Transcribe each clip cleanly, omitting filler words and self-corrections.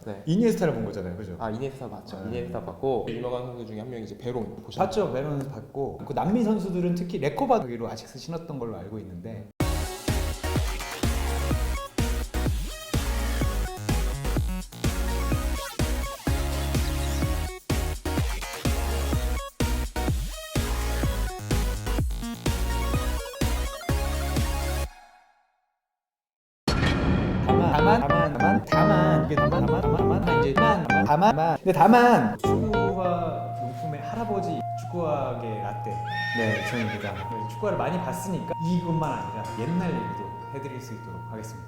네. 이니에스타를 본 거잖아요, 그죠? 아, 이니에스타 맞죠. 네. 이니에스타 봤고 유명한 선수 중에 한 명이 이제 베론 보셨나요? 봤죠, 베론 봤고. 그 남미 선수들은 특히 레코바기로 아식스 신었던 걸로 알고 있는데. 다만 축구화 용품의 할아버지 축구화계 라떼 저입니다. 축구화를 많이 봤으니까 이것만 아니라 옛날 얘기도 해드릴 수 있도록 하겠습니다.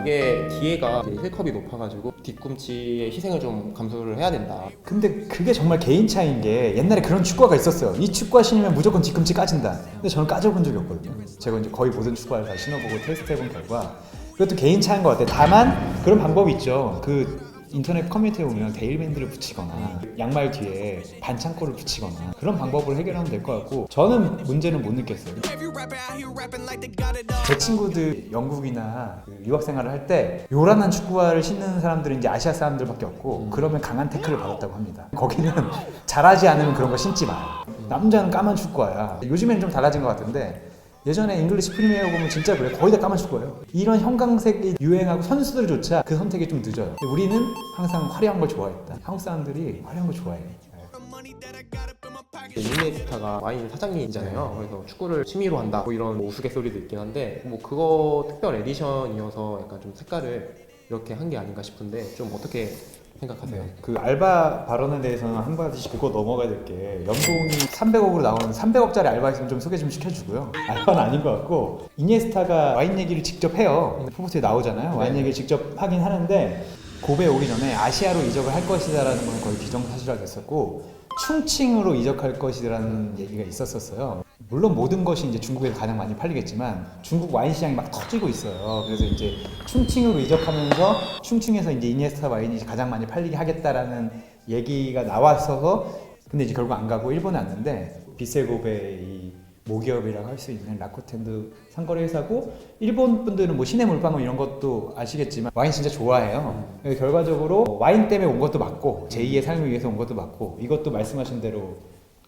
이게 기회가 힐컵이 높아가지고 뒤꿈치의 희생을 좀 감수를 해야 된다. 근데 그게 정말 개인 차이인 게 옛날에 그런 축구화가 있었어요. 이 축구화 신으면 무조건 뒤꿈치 까진다. 근데 저는 까져본 적이 없거든요. 제가 이제 거의 모든 축구화를 다 신어보고 테스트해본 결과 그것도 개인 차이인 것 같아요. 다만 그런 방법이 있죠. 그 인터넷 커뮤니티에 보면 데일밴드를 붙이거나 양말 뒤에 반창고를 붙이거나 그런 방법으로 해결하면 될 것 같고 저는 문제는 못 느꼈어요. 제 친구들 영국이나 유학 생활을 할 때 요란한 축구화를 신는 사람들은 이제 아시아 사람들밖에 없고 그러면 강한 태클을 받았다고 합니다. 거기는 잘하지 않으면 그런 거 신지 마. 남자는 까만 축구화야. 요즘에는 좀 달라진 것 같은데 예전에 잉글리시 프리미어 보면 진짜 그래. 거의 다 까만 축구예요. 이런 형광색이 유행하고 선수들조차 그 선택이 좀 늦어요. 근데 우리는 항상 화려한 걸 좋아했다. 한국 사람들이 화려한 걸 좋아해. 이니에스타가 와인 사장님이잖아요. 그래서 축구를 취미로 한다 뭐 이런 우스갯소리도 있긴 한데 뭐 그거 특별 에디션이어서 약간 좀 색깔을 이렇게 한 게 아닌가 싶은데 좀 어떻게 생각하세요? 그 알바 발언에 대해서는 한마디씩 짚고 넘어가야 될 게 연봉이 300억으로 나오는 300억짜리 알바 있으면 좀 소개 좀 시켜주고요. 알바는 아닌 것 같고 이니에스타가 와인 얘기를 직접 해요. 포스트에 나오잖아요. 와인 얘기를 직접 하긴 하는데 고베 오기 전에 아시아로 이적을 할 것이다라는 건 거의 기정사실화 됐었고 충칭으로 이적할 것이라는 얘기가 있었어요. 물론 모든 것이 이제 중국에서 가장 많이 팔리겠지만 중국 와인 시장이 막 터지고 있어요. 그래서 이제 충칭으로 이적하면서 충칭에서 이제 이니에스타 와인이 가장 많이 팔리게 하겠다라는 얘기가 나왔어서 근데 이제 결국 안 가고 일본에 왔는데 비셀고베 이 모기업이라고 할 수 있는 라쿠텐도 상거래 회사고 일본 분들은 뭐 시내 물방울 이런 것도 아시겠지만 와인 진짜 좋아해요. 결과적으로 와인 때문에 온 것도 맞고 제2의 삶을 위해서 온 것도 맞고 이것도 말씀하신 대로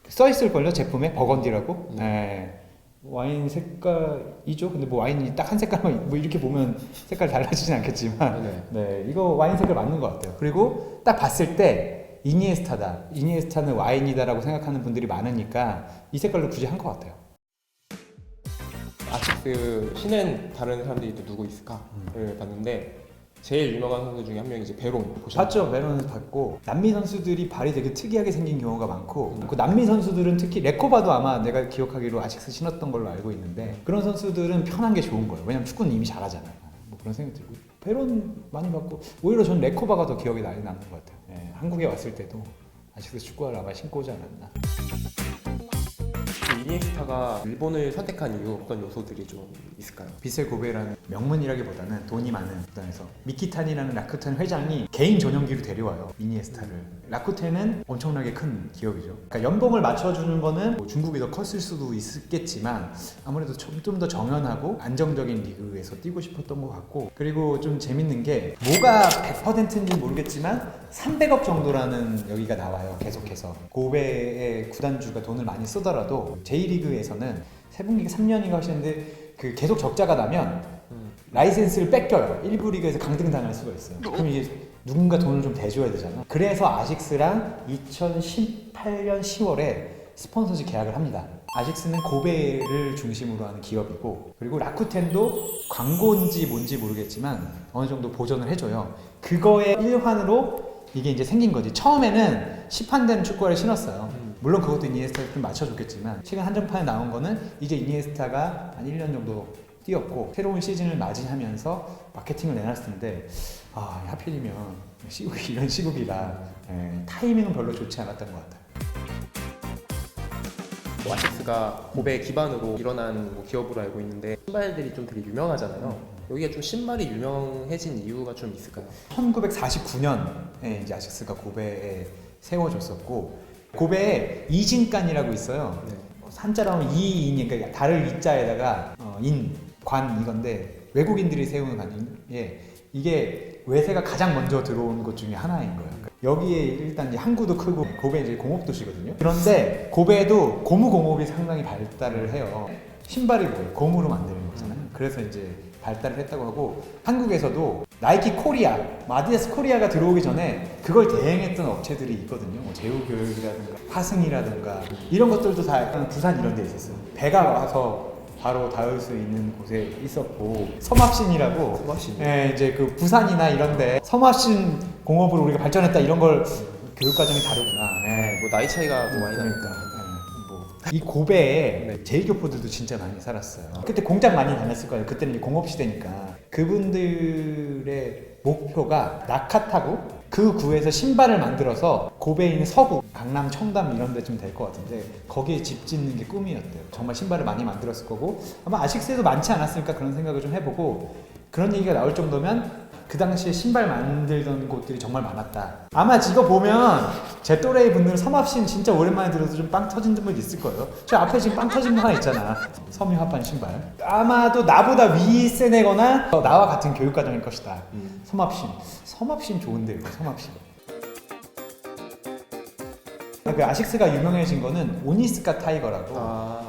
써 있을걸요 제품에 버건디라고. 네. 와인 색깔이죠. 근데 뭐 와인이 딱 한 색깔만 뭐 이렇게 보면 색깔 달라지진 않겠지만 네 이거 와인 색깔 맞는 것 같아요. 그리고 딱 봤을 때 이니에스타다. 이니에스타는 와인이다라고 생각하는 분들이 많으니까 이 색깔로 굳이 한 것 같아요. 아식스 신은 다른 사람들이 또 누구 있을까를 봤는데 제일 유명한 선수 중에 한 명이 이제 베론 보셨나요? 봤죠. 베론 봤고 남미 선수들이 발이 되게 특이하게 생긴 경우가 많고 그 남미 선수들은 특히 레코바도 아마 내가 기억하기로 아식스 신었던 걸로 알고 있는데 그런 선수들은 편한 게 좋은 거예요. 왜냐면 축구는 이미 잘하잖아요. 뭐 그런 생각이 들고 베론 많이 봤고 오히려 전 레코바가 더 기억에 많이 남는 것 같아요. 네, 한국에 왔을 때도 아식스 축구화를 아마 신고 오지 않았나. 이니에스타가 일본을 선택한 이유 어떤 요소들이 좀 있을까요? 비셀 고베라는 명문이라기보다는 돈이 많은 구단에서 미키탄이라는 라쿠텐 회장이 개인 전용기로 데려와요 이니에스타를. 라쿠텐은 엄청나게 큰 기업이죠. 그러니까 연봉을 맞춰주는 거는 뭐 중국이 더 컸을 수도 있겠지만 아무래도 좀 더 정연하고 안정적인 리그에서 뛰고 싶었던 것 같고 그리고 좀 재밌는 게 뭐가 100%인지 모르겠지만 300억 정도라는 여기가 나와요. 계속해서 고베의 구단주가 돈을 많이 쓰더라도 J리그에서는 3분기가 3년인가 하시는데 그 계속 적자가 나면 라이센스를 뺏겨요. 1부 리그에서 강등당할 수가 있어요. 그럼 이게 누군가 돈을 좀 대줘야 되잖아. 그래서 아식스랑 2018년 10월에 스폰서십 계약을 합니다. 아식스는 고베를 중심으로 하는 기업이고 그리고 라쿠텐도 광고인지 뭔지 모르겠지만 어느 정도 보전을 해줘요. 그거의 일환으로 이게 이제 생긴 거지. 처음에는 시판되는 축구화를 신었어요. 물론 그것도 이니에스타가 좀 맞춰줬겠지만 최근 한정판에 나온 거는 이제 이니에스타가 한 1년 정도 뛰었고 새로운 시즌을 맞이하면서 마케팅을 내놨을 텐데 하필이면 시국이 이런 시국이라 타이밍은 별로 좋지 않았던 것 같아요. 아식스가 고베 기반으로 일어난 뭐 기업으로 알고 있는데 신발들이 좀 되게 유명하잖아요. 여기가 좀 신발이 유명해진 이유가 좀 있을까요? 1949년에 이제 아식스가 고베에 세워졌었고 고베에 이진간이라고 있어요. 한자로 하면 이인이 그러니까 달을 이자에다가 관 이건데 외국인들이 세우는 가정에 이게 외세가 가장 먼저 들어온 것 중에 하나인 거예요. 여기에 일단 이제 항구도 크고 고베 이제 공업도시거든요. 그런데 고베도 고무공업이 상당히 발달을 해요. 신발이 뭐예요? 고무로 만드는 거잖아요. 그래서 이제 발달을 했다고 하고 한국에서도 나이키 코리아, 아디다스 코리아가 들어오기 전에 그걸 대행했던 업체들이 있거든요. 뭐 제후교육이라든가 화승이라든가 이런 것들도 다 약간 부산 이런 데 있었어요. 배가 와서 바로 닿을 수 있는 곳에 있었고 섬합신이라고 예, 이제 그 부산이나 이런데 섬합신 공업으로 우리가 발전했다 이런 걸 교육 과정이 다르구나. 예. 뭐 나이 차이가 뭐 많이 나니까. 이 고베에 제일교포들도 진짜 많이 살았어요. 그때 공장 많이 다녔을 거예요. 그때는 이제 공업 시대니까. 그분들의 목표가 낙하타고 그 구에서 신발을 만들어서 고베에 있는 서구, 강남, 청담 이런 데쯤 될 것 같은데 거기에 집 짓는 게 꿈이었대요. 정말 신발을 많이 만들었을 거고 아마 아식스에도 많지 않았을까 그런 생각을 좀 해보고 그런 얘기가 나올 정도면 그 당시에 신발 만들던 곳들이 정말 많았다. 아마 이거 보면 제 또래의 분들은 섬합신 진짜 오랜만에 들어서 좀 빵 터진 분 있을 거예요. 저 앞에 지금 빵 터진 거 하나 있잖아. 섬유합반 신발. 아마도 나보다 위 세대거나 나와 같은 교육 과정일 것이다. 섬합신. 섬합신 좋은데 이거 섬합신. 그 아식스가 유명해진 거는 오니스카 타이거라고.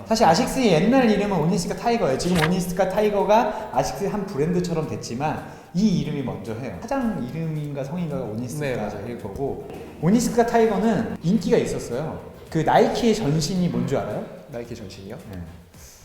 사실 아식스의 옛날 이름은 오니스카 타이거예요. 지금 오니스카 타이거가 아식스의 한 브랜드처럼 됐지만 이 이름이 먼저 해요. 사장 이름인가 성인가가 오니스카일 거고 오니스카 타이거는 인기가 있었어요. 그 나이키의 전신이 뭔 줄 알아요? 나이키 전신이요? 네.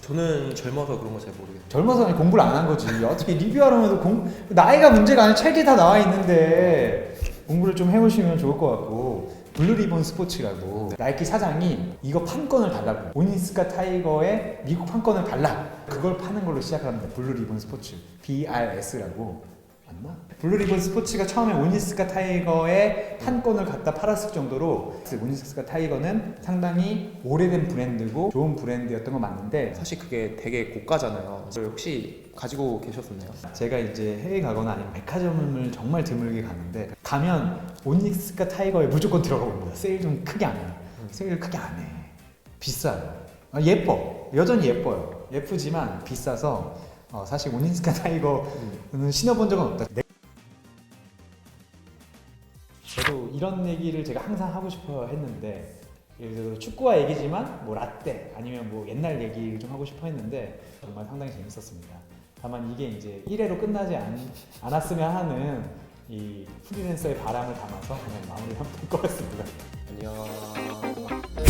저는 젊어서 그런 거 잘 모르겠어요. 젊어서 공부를 안 한 거지. 어떻게 리뷰하려면 나이가 문제가 아니라 책에 다 나와 있는데 공부를 좀 해오시면 좋을 것 같고 블루리본 스포츠라고 나이키 사장이 이거 판권을 달라고 오니스카 타이거의 미국 판권을 달라 그걸 파는 걸로 시작을 합니다. 블루리본 스포츠 BRS라고 맞나? 블루리본 스포츠가 처음에 오니스카 타이거의 판권을 갖다 팔았을 정도로 오니스카 타이거는 상당히 오래된 브랜드고 좋은 브랜드였던 건 맞는데 사실 그게 되게 고가잖아요. 그걸 혹시 가지고 계셨었나요? 제가 이제 해외 가거나 아니면 백화점을 정말 드물게 가는데 가면 오니스카 타이거에 무조건 들어가 봅니다. 세일 좀 크게 안 해요. 세일 크게 안 해. 비싸요. 예뻐. 여전히 예뻐요. 예쁘지만 비싸서 사실 오니스카 타이거는 신어본 적은 없다. 저도 이런 얘기를 제가 항상 하고 싶어 했는데 예를 들어 축구와 얘기지만 뭐 라떼 아니면 뭐 옛날 얘기를 좀 하고 싶어 했는데 정말 상당히 재밌었습니다. 다만 이게 이제 1회로 끝나지 않았으면 하는 이 프리랜서의 바람을 담아서 그냥 마무리하면 될 것 같습니다. 안녕.